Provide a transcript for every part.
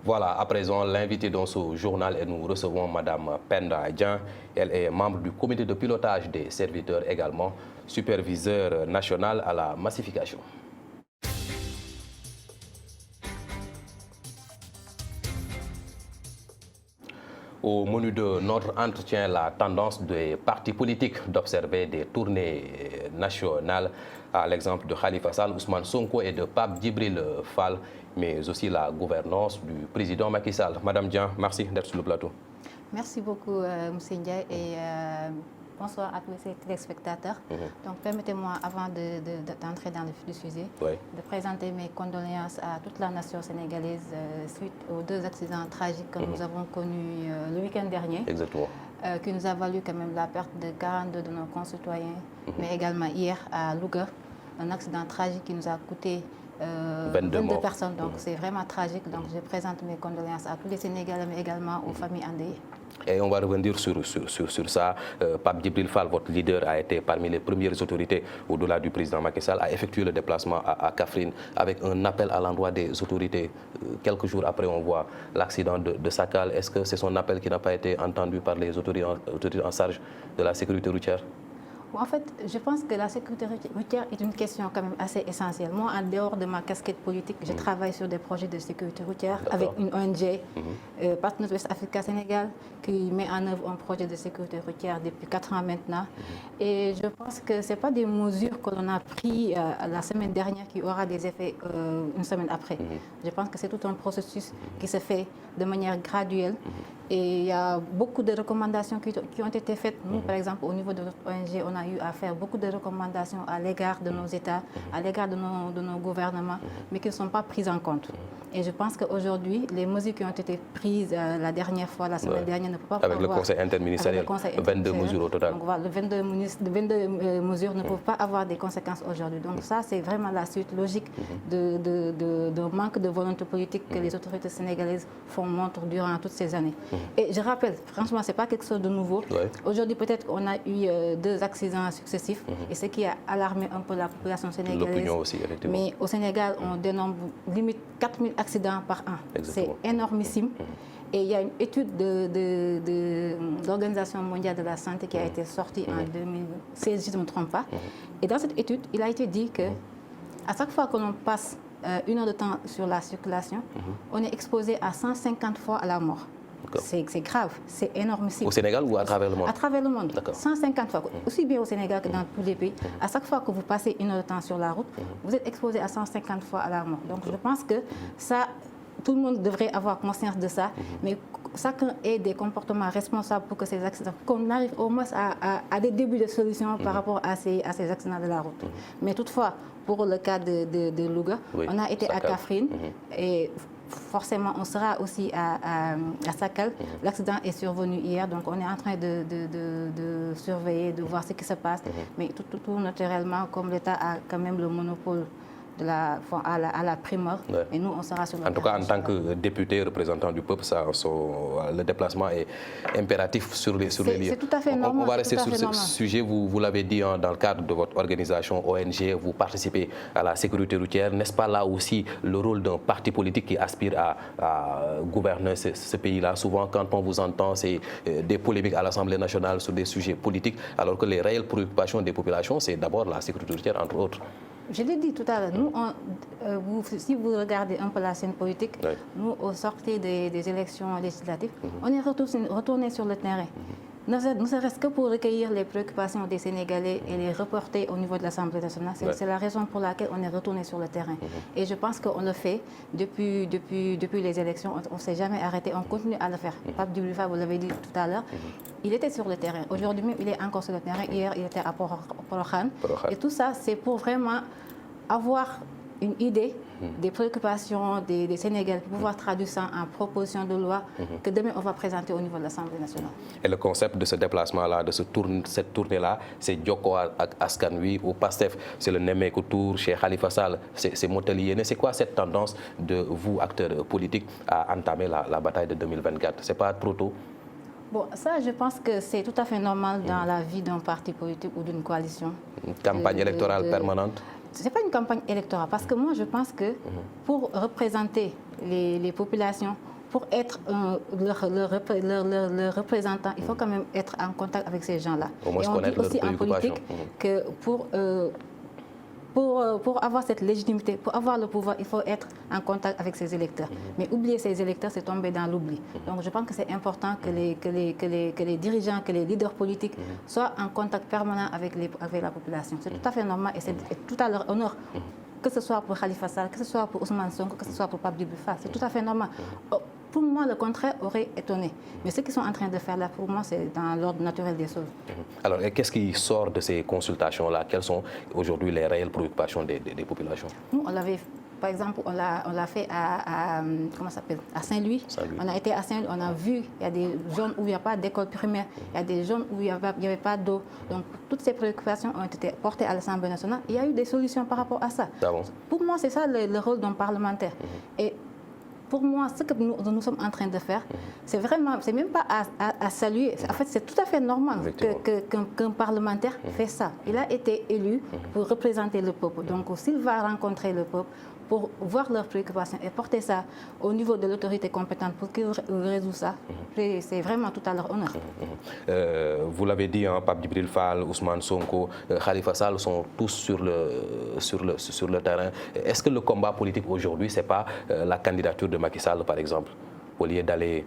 Voilà, à présent, l'invité dans ce journal et nous recevons Madame Penda Dian. Elle est membre du comité de pilotage des serviteurs, également superviseur national à la massification. Au menu de notre entretien, la tendance des partis politiques d'observer des tournées nationales, à l'exemple de Khalifa Sall, Ousmane Sonko et de Pape Djibril Fall, mais aussi la gouvernance du président Macky Sall. Madame Dian, merci d'être sur le plateau. Merci beaucoup, M. Ndiaye, et bonsoir à tous les téléspectateurs. Donc, permettez-moi, avant d'entrer dans le vif du sujet, de présenter mes condoléances à toute la nation sénégalaise suite aux 2 accidents tragiques que nous avons connus le week-end dernier. Exactement. Qui nous a valu quand même la perte de 42 de nos concitoyens, mais également hier à Louga, un accident tragique qui nous a coûté 22 personnes. Donc, c'est vraiment tragique. Donc, je présente mes condoléances à tous les Sénégalais, mais également aux familles endeuillées. Et on va revenir sur ça. Pape Djibril Fall, votre leader, a été parmi les premières autorités, au-delà du président Macky Sall, à effectuer le déplacement à Kaffrine avec un appel à l'endroit des autorités. Quelques jours après, on voit l'accident de Sakal. Est-ce que c'est son appel qui n'a pas été entendu par les autorités en charge de la sécurité routière? En fait, je pense que la sécurité routière est une question quand même assez essentielle. Moi, en dehors de ma casquette politique, je travaille sur des projets de sécurité routière avec une ONG, Partenaires West Africa Sénégal, qui met en œuvre un projet de sécurité routière depuis 4 ans maintenant. Et je pense que ce n'est pas des mesures que l'on a prises la semaine dernière qui aura des effets une semaine après. Je pense que c'est tout un processus qui se fait de manière graduelle. Et il y a beaucoup de recommandations qui ont été faites. Nous, par exemple, au niveau de notre ONG, on a eu à faire beaucoup de recommandations à l'égard de nos États, à l'égard de nos gouvernements, mais qui ne sont pas prises en compte. Et je pense qu'aujourd'hui, les mesures qui ont été prises la dernière fois, la semaine dernière, ne peuvent pas avec le conseil interministériel, 22 mesures au total. Donc voilà, 22 mesures ne peuvent pas avoir des conséquences aujourd'hui. Donc ça, c'est vraiment la suite logique de manque de volonté politique que les autorités sénégalaises font montre durant toutes ces années. Et je rappelle, franchement, ce n'est pas quelque chose de nouveau. Aujourd'hui, peut-être qu'on a eu 2 accidents successifs, et ce qui a alarmé un peu la population sénégalaise. L'opinion aussi, effectivement. Mais au Sénégal, on dénombre limite 4000 accidents par an. C'est énormissime. Et il y a une étude de l'Organisation mondiale de la santé qui a été sortie en 2016, si je ne me trompe pas. Et dans cette étude, il a été dit qu'à chaque fois que l'on passe 1 heure de temps sur la circulation, on est exposé à 150 fois à la mort. C'est grave, c'est énormissime. Au Sénégal ou à travers le monde? À travers le monde, 150 fois. Aussi bien au Sénégal que dans tous les pays. À chaque fois que vous passez 1 heure de temps sur la route, vous êtes exposé à 150 fois à la mort. Donc je pense que ça, tout le monde devrait avoir conscience de ça, mais chacun ait des comportements responsables pour que ces accidents, qu'on arrive au moins à des débuts de solutions par rapport à ces accidents de la route. Mais toutefois, pour le cas de Louga, on a été à Kaffrine et forcément on sera aussi à Sakal. L'accident est survenu hier, donc on est en train de surveiller, de voir ce qui se passe. Mais tout naturellement, comme l'État a quand même le monopole à la primeur, et nous on sera sur le En tout cas, en tant que député représentant du peuple, le déplacement est impératif sur les lieux. C'est tout à fait normal. On va rester sur ce sujet. Vous l'avez dit, dans le cadre de votre organisation ONG, vous participez à la sécurité routière. N'est-ce pas là aussi le rôle d'un parti politique qui aspire à gouverner ce pays-là? Souvent, quand on vous entend, c'est des polémiques à l'Assemblée nationale sur des sujets politiques, alors que les réelles préoccupations des populations, c'est d'abord la sécurité routière, entre autres. Je l'ai dit tout à l'heure, nous, si vous regardez un peu la scène politique, nous, au sortir des élections législatives, on est retourné sur le terrain. Ne serait-ce que pour recueillir les préoccupations des Sénégalais et les reporter au niveau de l'Assemblée nationale. C'est la raison pour laquelle on est retourné sur le terrain. Et je pense qu'on le fait depuis les élections. On ne s'est jamais arrêté, on continue à le faire. Pape Djibril Fall, vous l'avez dit tout à l'heure, il était sur le terrain. Aujourd'hui même, il est encore sur le terrain. Hier, il était à Porokhane. Et tout ça, c'est pour vraiment avoir une idée des préoccupations des Sénégalais pour pouvoir traduire ça en proposition de loi que demain on va présenter au niveau de l'Assemblée nationale. Et le concept de ce déplacement-là, de cette tournée-là, c'est Djoko Askanui ou PASTEF, c'est le Nemmekou Tour chez Khalifa Sall, c'est Moteliene. C'est quoi cette tendance de vous, acteurs politiques, à entamer la bataille de 2024? C'est pas trop tôt? Bon, ça, je pense que c'est tout à fait normal dans la vie d'un parti politique ou d'une coalition. Une campagne électorale permanente? Ce n'est pas une campagne électorale, parce que moi, je pense que pour représenter les populations, pour être leur représentant, il faut quand même être en contact avec ces gens-là. Et on dit aussi en politique que pour avoir cette légitimité, pour avoir le pouvoir, il faut être en contact avec ses électeurs. Mais oublier ses électeurs, c'est tomber dans l'oubli. Donc je pense que c'est important que les dirigeants, que les leaders politiques soient en contact permanent avec la population. C'est tout à fait normal et c'est tout à leur honneur. Que ce soit pour Khalifa Sall, que ce soit pour Ousmane Sonko, que ce soit pour Pape Djibril Fall, c'est tout à fait normal. Pour moi, le contraire aurait étonné. Mais ce qu'ils sont en train de faire là, pour moi, c'est dans l'ordre naturel des choses. Alors, qu'est-ce qui sort de ces consultations-là? Quelles sont aujourd'hui les réelles préoccupations des populations? Nous, on l'avait, par exemple, on l'a fait à Saint-Louis. On a été à Saint-Louis, on a vu, il y a des zones où il n'y a pas d'école primaire, il y a des zones où il n'y avait pas d'eau. Donc, toutes ces préoccupations ont été portées à l'Assemblée nationale. Il y a eu des solutions par rapport à ça. Ah bon? Pour moi, c'est ça le rôle d'un parlementaire. Et pour moi, ce que nous sommes en train de faire, c'est même pas à saluer. En fait, c'est tout à fait normal qu'un parlementaire fait ça. Il a été élu pour représenter le peuple. Donc, s'il va rencontrer le peuple, pour voir leurs préoccupations et porter ça au niveau de l'autorité compétente pour qu'ils résolvent ça, c'est vraiment tout à leur honneur. Vous l'avez dit, hein, Pape Djibril Fall, Ousmane Sonko, Khalifa Sall sont tous sur le terrain. Est-ce que le combat politique aujourd'hui, ce n'est pas la candidature de Macky Sall, par exemple, au lieu d'aller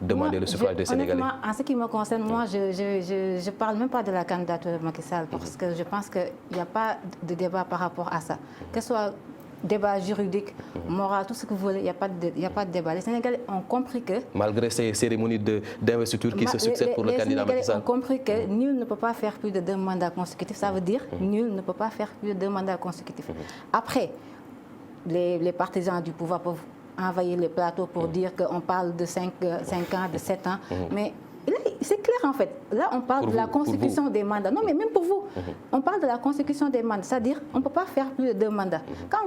demander le suffrage des Sénégalais? En ce qui me concerne, moi, je ne parle même pas de la candidature de Macky Sall parce que je pense qu'il n'y a pas de débat par rapport à ça. Que ce soit débat juridique, moral, tout ce que vous voulez, il n'y a pas de débat. Les Sénégalais ont compris que... Malgré ces cérémonies d'investiture qui se succèdent pour le candidat Macky Sall. Les Sénégalais ont compris que nul ne peut pas faire plus de 2 mandats consécutifs. Ça veut dire nul ne peut pas faire plus de 2 mandats consécutifs. Après, les partisans du pouvoir peuvent envahir le plateau pour dire qu'on parle de 5 ans, de 7 ans, mais... C'est clair en fait. Là, on parle de la consécution des mandats. Non, mais même pour vous, on parle de la consécution des mandats. C'est-à-dire qu'on ne peut pas faire plus de 2 mandats. Quand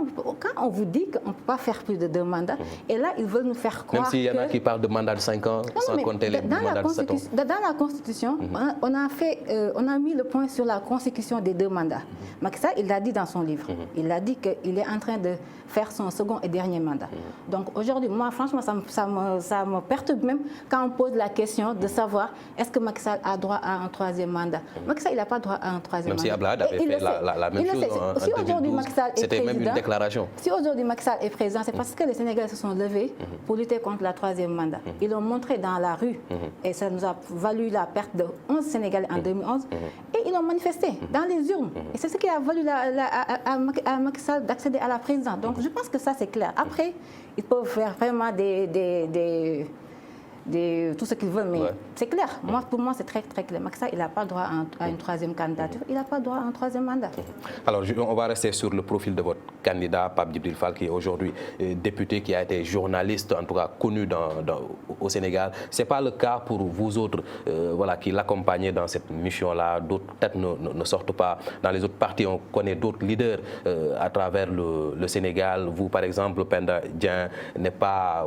on vous dit qu'on ne peut pas faire plus de 2 mandats, et là, ils veulent nous faire croire. Même s'il y en a qui parlent de mandats de 5 ans, sans compter les mandats de 7 ans. Dans la Constitution, on a mis le point sur la consécution des 2 mandats. Macky Sall, il l'a dit dans son livre. Il a dit qu'il est en train de faire son second et dernier mandat. Donc aujourd'hui, moi, franchement, ça me perturbe même quand on pose la question de savoir est-ce que Macky Sall a droit à un 3e mandat. Macky Sall, il n'a pas droit à un 3e mandat. Même si Abdoulaye avait fait la même chose en 2012, c'était même une déclaration. Si aujourd'hui Macky Sall est président, c'est parce que les Sénégalais se sont levés pour lutter contre la 3e mandat. Ils l'ont montré dans la rue et ça nous a valu la perte de 11 Sénégalais en 2011 et ils ont manifesté dans les urnes. Et c'est ce qui a valu à Macky Sall d'accéder à la présidence. Donc je pense que ça c'est clair. Après, ils peuvent faire vraiment tout ce qu'ils veulent, mais c'est clair. Pour moi, c'est très très clair. Macky Sall, il n'a pas droit à une 3e candidature, il n'a pas droit à un 3e mandat. Alors, on va rester sur le profil de votre candidat, Pape Djibril Fall, qui est aujourd'hui député, qui a été journaliste, en tout cas connu au Sénégal. Ce n'est pas le cas pour vous autres qui l'accompagnez dans cette mission-là. D'autres peut-être ne sortent pas. Dans les autres partis, on connaît d'autres leaders à travers le Sénégal. Vous, par exemple, Penda Dieng n'est pas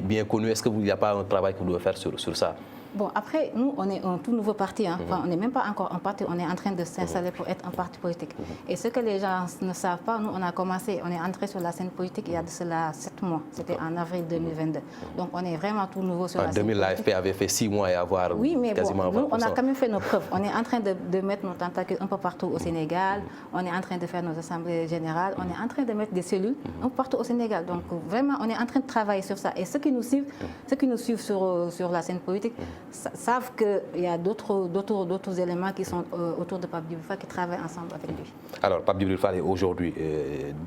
bien connu. Est-ce qu'il n'y a pas un travail que vous devez faire sur ça? Bon, après, nous, on est un tout nouveau parti. Hein. Enfin, on n'est même pas encore un parti, on est en train de s'installer pour être un parti politique. Et ce que les gens ne savent pas, nous, on est entré sur la scène politique il y a de cela 7 mois. C'était en avril 2022. Donc, on est vraiment tout nouveau sur la scène politique. En 2000, l'AFP avait fait 6 mois et avoir quasiment 20%. Nous, on a quand même fait nos preuves. On est en train de mettre nos tentacules un peu partout au Sénégal. On est en train de faire nos assemblées générales. On est en train de mettre des cellules un peu partout au Sénégal. Donc, vraiment, on est en train de travailler sur ça. Et ceux qui nous suivent sur la scène politique, savent qu'il y a d'autres éléments qui sont autour de Pape Djibril Fall qui travaillent ensemble avec lui. Alors, Pape Djibril Fall est aujourd'hui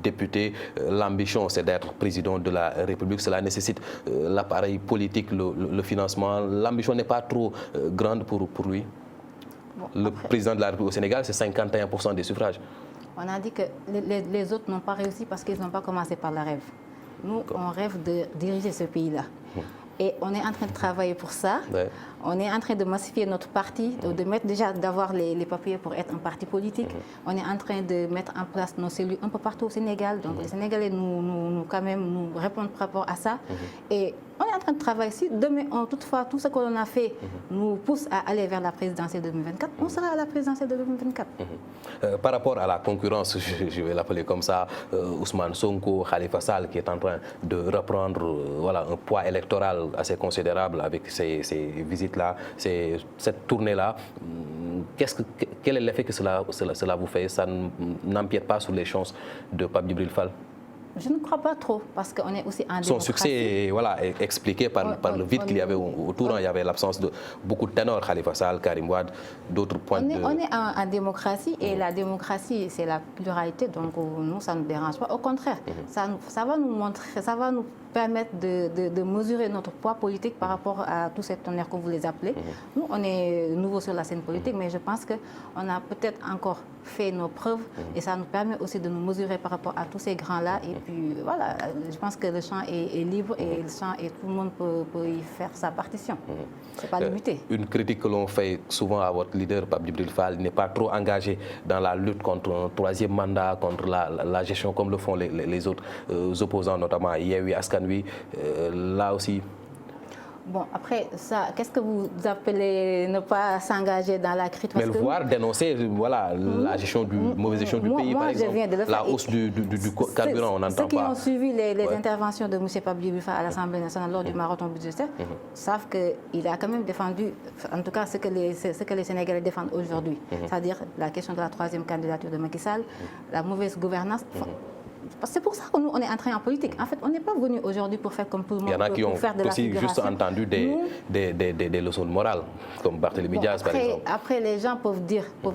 député. L'ambition, c'est d'être président de la République. Cela nécessite l'appareil politique, le financement. L'ambition n'est pas trop grande pour lui. Bon, le président de la République au Sénégal, c'est 51% des suffrages. On a dit que les autres n'ont pas réussi parce qu'ils n'ont pas commencé par le rêve. Nous, on rêve de diriger ce pays-là. Et on est en train de travailler pour ça. Ouais. On est en train de massifier notre parti, d'avoir les papiers pour être un parti politique. On est en train de mettre en place nos cellules un peu partout au Sénégal. Donc les Sénégalais nous répondent par rapport à ça. Et On est en train de travailler ici. Demain, toutefois, tout ce que l'on a fait nous pousse à aller vers la présidentielle de 2024. On sera à la présidentielle de 2024. Par rapport à la concurrence, je vais l'appeler comme ça, Ousmane Sonko, Khalifa Sall, qui est en train de reprendre voilà, un poids électoral assez considérable avec ces visites-là, cette tournée-là. Quel est l'effet que cela vous fait? Ça n'empiète pas sur les chances de Pape Djibril Fall? Je ne crois pas trop, parce qu'on est aussi en démocratie. Son succès est voilà, expliqué par le vide qu'il y avait autour. Il y avait l'absence de beaucoup de ténors, Khalifa Sall, Karim Wade, d'autres points de... On est en démocratie, et la démocratie, c'est la pluralité, donc nous, ça ne nous dérange pas. Au contraire, ça va nous montrer, ça va nous permettre de mesurer notre poids politique par rapport à tous ces tonnerres que vous les appelez. Nous, on est nouveaux sur la scène politique, mais je pense qu'on a peut-être encore fait nos preuves, et ça nous permet aussi de nous mesurer par rapport à tous ces grands-là. Et puis voilà, je pense que le champ est libre, et le champ, et tout le monde peut y faire sa partition. C'est pas limité. Une critique que l'on fait souvent à votre leader, Pape Djibril Fall, n'est pas trop engagé dans la lutte contre un troisième mandat, contre la gestion comme le font les autres opposants, notamment Yewwi Askan Wi. Là aussi. Bon, après, ça, qu'est-ce que vous appelez ne pas s'engager dans la critique? Mais le voir dénoncer voilà, la gestion mauvaise gestion du pays, par exemple, la hausse du carburant, on n'entend pas. Ceux qui ont suivi les interventions de M. Pape Djibril Fall à l'Assemblée nationale lors du marathon budgétaire savent qu'il a quand même défendu, en tout cas ce que les Sénégalais défendent aujourd'hui, c'est-à-dire la question de la troisième candidature de Macky Sall, la mauvaise gouvernance. C'est pour ça que nous, on est entrés en politique. En fait, on n'est pas venu aujourd'hui pour faire comme tout le monde. Il y en a qui ont aussi juste entendu des leçons de morale, comme Barthélémy Diaz, par exemple. Après, les gens peuvent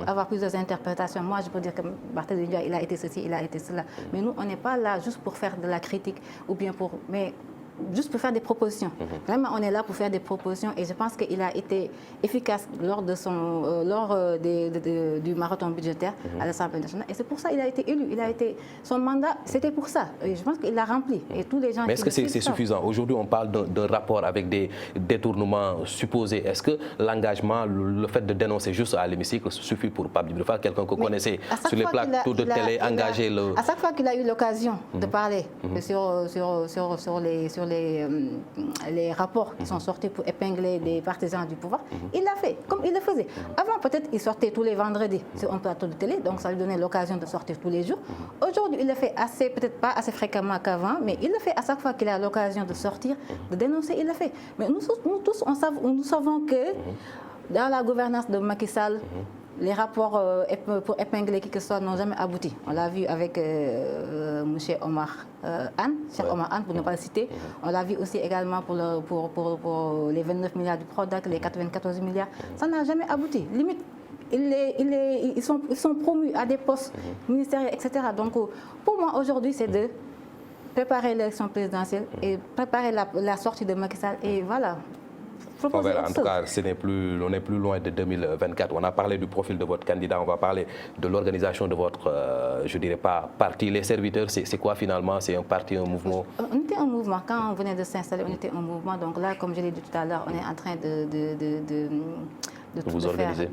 avoir plusieurs interprétations. Moi, je peux dire que Barthélémy Diaz, il a été ceci, il a été cela. Mais nous, on n'est pas là juste pour faire de la critique ou bien juste pour faire des propositions. Vraiment, on est là pour faire des propositions, et je pense qu'il a été efficace lors du marathon budgétaire à l'Assemblée nationale. Et c'est pour ça qu'il a été élu. Son mandat, c'était pour ça. Et je pense qu'il l'a rempli. Et tous les gens. Mais est-ce que c'est suffisant? Aujourd'hui, on parle d'un rapport avec des détournements supposés. Est-ce que l'engagement, le fait de dénoncer juste à l'hémicycle suffit pour Pape Djibril Fall, quelqu'un que vous connaissez sur les plateaux de télé, engagé le... À chaque fois qu'il a eu l'occasion de parler sur les rapports qui sont sortis pour épingler les partisans du pouvoir, il l'a fait, comme il le faisait. Avant, peut-être, il sortait tous les vendredis sur un plateau de télé, donc ça lui donnait l'occasion de sortir tous les jours. Aujourd'hui, il le fait peut-être pas assez fréquemment qu'avant, mais il le fait à chaque fois qu'il a l'occasion de sortir, de dénoncer, il le fait. Mais nous tous, nous savons que dans la gouvernance de Macky Sall, les rapports pour épingler qui que ce soit n'ont jamais abouti. On l'a vu avec M. Omar Anne, Cheikh Omar Anne, pour ne pas le citer. On l'a vu aussi également pour les 29 milliards du PRODAC, les 94 milliards. Ça n'a jamais abouti. Limite, ils sont promus à des postes ministériels, etc. Donc, pour moi, aujourd'hui, c'est de préparer l'élection présidentielle et préparer la sortie de Macky Sall. Et voilà. On verra. En tout cas, on n'est plus loin de 2024. On a parlé du profil de votre candidat, on va parler de l'organisation de votre, je dirais pas parti. Les serviteurs, c'est quoi finalement? C'est un parti, un mouvement? On était un mouvement. Quand on venait de s'installer, on était un mouvement. Donc là, comme je l'ai dit tout à l'heure, on est en train de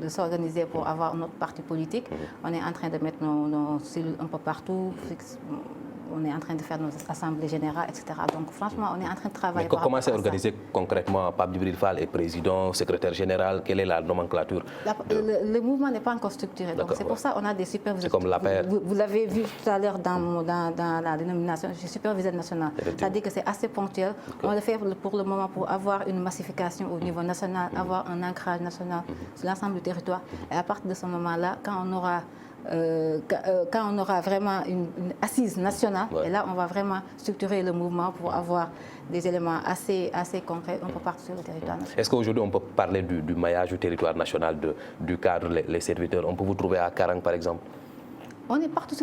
s'organiser pour avoir notre parti politique. On est en train de mettre nos cellules un peu partout. On est en train de faire nos assemblées générales, etc. Donc franchement, on est en train de travailler. Mais comment c'est organisé concrètement? Pape Djibril Fall est président, secrétaire général. Quelle est la nomenclature? Le mouvement n'est pas encore structuré. Donc c'est pour ça qu'on a des superviseurs. C'est comme l'APR. Vous l'avez vu tout à l'heure dans la dénomination, je suis superviseur national. C'est-à-dire que c'est assez ponctuel. On le fait pour le moment pour avoir une massification au niveau national, avoir un ancrage national sur l'ensemble du territoire. Et à partir de ce moment-là, quand on aura vraiment une assise nationale, et là, on va vraiment structurer le mouvement pour avoir des éléments assez concrets un peu partout sur le territoire national. Est-ce qu'aujourd'hui, on peut parler du maillage du territoire national, du cadre, les serviteurs? On peut vous trouver à Karang, par exemple? On est partout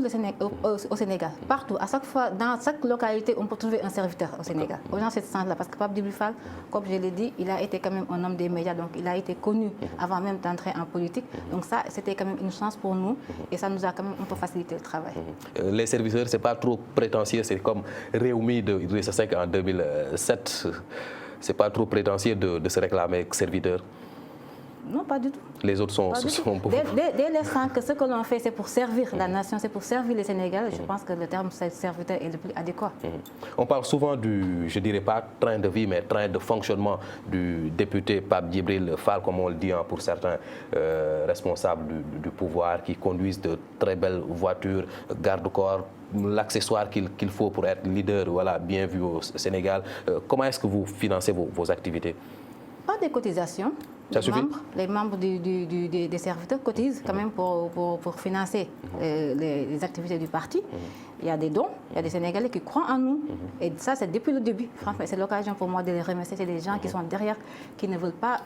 au Sénégal, partout. À chaque fois, dans chaque localité, on peut trouver un serviteur au Sénégal. Dans ce sens-là, parce que Pape Djibril Fall, comme je l'ai dit, il a été quand même un homme des médias, donc il a été connu avant même d'entrer en politique. Donc ça, c'était quand même une chance pour nous, et ça nous a quand même un peu facilité le travail. Les serviteurs, c'est pas trop prétentieux, c'est comme Réumi de Idrissa Seck en 2007. C'est pas trop prétentieux de se réclamer serviteur? Non, pas du tout. Les autres sont pour... Dès l'instant que ce que l'on fait, c'est pour servir la nation, c'est pour servir les Sénégalais, je pense que le terme serviteur est le plus adéquat. On parle souvent du, je dirais pas train de vie, mais train de fonctionnement du député Pape Djibril Fall, comme on le dit pour certains responsables du pouvoir, qui conduisent de très belles voitures, garde-corps, l'accessoire qu'il faut pour être leader, voilà, bien vu au Sénégal. Comment est-ce que vous financez vos activités? Par des cotisations. Les membres des serviteurs cotisent quand même pour financer les activités du parti. Il y a des dons, il y a des Sénégalais qui croient en nous. Et ça, c'est depuis le début. Franchement, c'est l'occasion pour moi de les remercier. C'est des gens qui sont derrière, qui ne veulent pas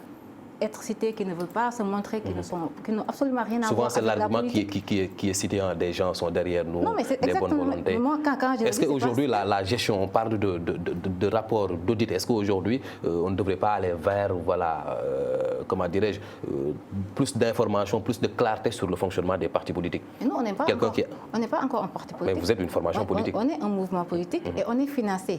être cités, qui ne veulent pas se montrer, qui n'ont absolument rien à voir avec la politique. Souvent, c'est l'argument qui est cité, des gens sont derrière nous, non, mais des bonnes volontés. Est-ce qu'aujourd'hui, la gestion, on parle de rapport d'audit, est-ce qu'aujourd'hui, on ne devrait pas aller vers, voilà, comment dirais-je, plus d'informations, plus de clarté sur le fonctionnement des partis politiques? Et nous, on n'est pas encore un parti politique. Mais vous êtes une formation politique. On est un mouvement politique et on est financé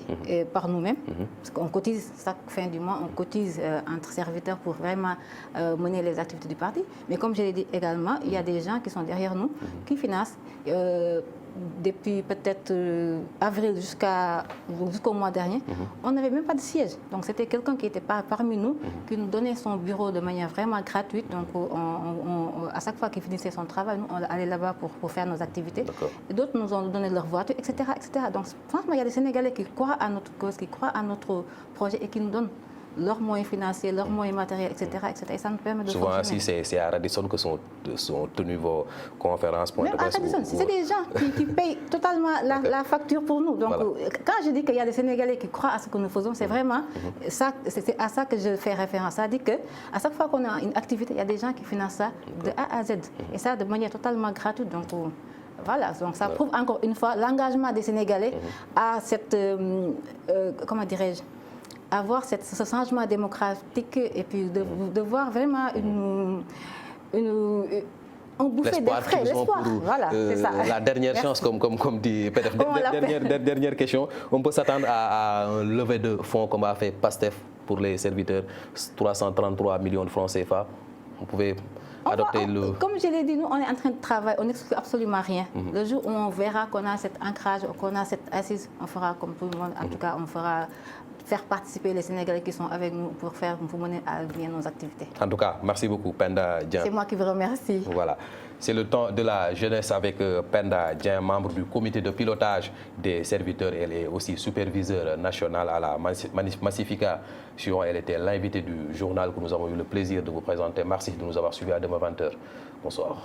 par nous-mêmes, parce qu'on cotise chaque fin du mois, on cotise entre serviteurs pour vraiment mener les activités du parti. Mais comme je l'ai dit également, il y a des gens qui sont derrière nous, qui financent depuis peut-être avril jusqu'au mois dernier. On n'avait même pas de siège. Donc c'était quelqu'un qui était parmi nous, qui nous donnait son bureau de manière vraiment gratuite. Donc à chaque fois qu'il finissait son travail, nous, on allait là-bas pour faire nos activités. Et d'autres nous ont donné leur voiture, etc., etc. Donc franchement, il y a des Sénégalais qui croient à notre cause, qui croient à notre projet et qui nous donnent leurs moyens financiers, leurs moyens matériels, etc. Et ça nous permet de souvent, fonctionner. Souvent, c'est à Radisson que sont tenues vos conférences. Même à Radisson, c'est des gens qui payent totalement la facture pour nous. Donc, quand je dis qu'il y a des Sénégalais qui croient à ce que nous faisons, c'est vraiment ça, c'est à ça que je fais référence. Ça dit qu'à chaque fois qu'on a une activité, il y a des gens qui financent ça de A à Z. Et ça de manière totalement gratuite. Donc, voilà, donc ça prouve encore une fois l'engagement des Sénégalais à cette, comment dirais-je, avoir ce changement démocratique et puis de voir vraiment un bouffée d'air frais, l'espoir. Voilà, c'est ça. La dernière chance, comme dit Pedef. Dernière question, on peut s'attendre à un levée de fonds comme a fait PASTEF pour les serviteurs, 333 millions de francs CFA. Vous pouvez adopter Comme je l'ai dit, nous, on est en train de travailler, on n'exclut absolument rien. Le jour où on verra qu'on a cet ancrage, qu'on a cette assise, on fera comme tout le monde. En tout cas, on fera faire participer les Sénégalais qui sont avec nous pour mener à bien nos activités. En tout cas, merci beaucoup, Penda Dieng. C'est moi qui vous remercie. Voilà. C'est le temps de la jeunesse avec Penda Dieng, membre du comité de pilotage des serviteurs. Elle est aussi superviseur national à la massification. Elle était l'invitée du journal que nous avons eu le plaisir de vous présenter. Merci de nous avoir suivis à demain 20h. Bonsoir.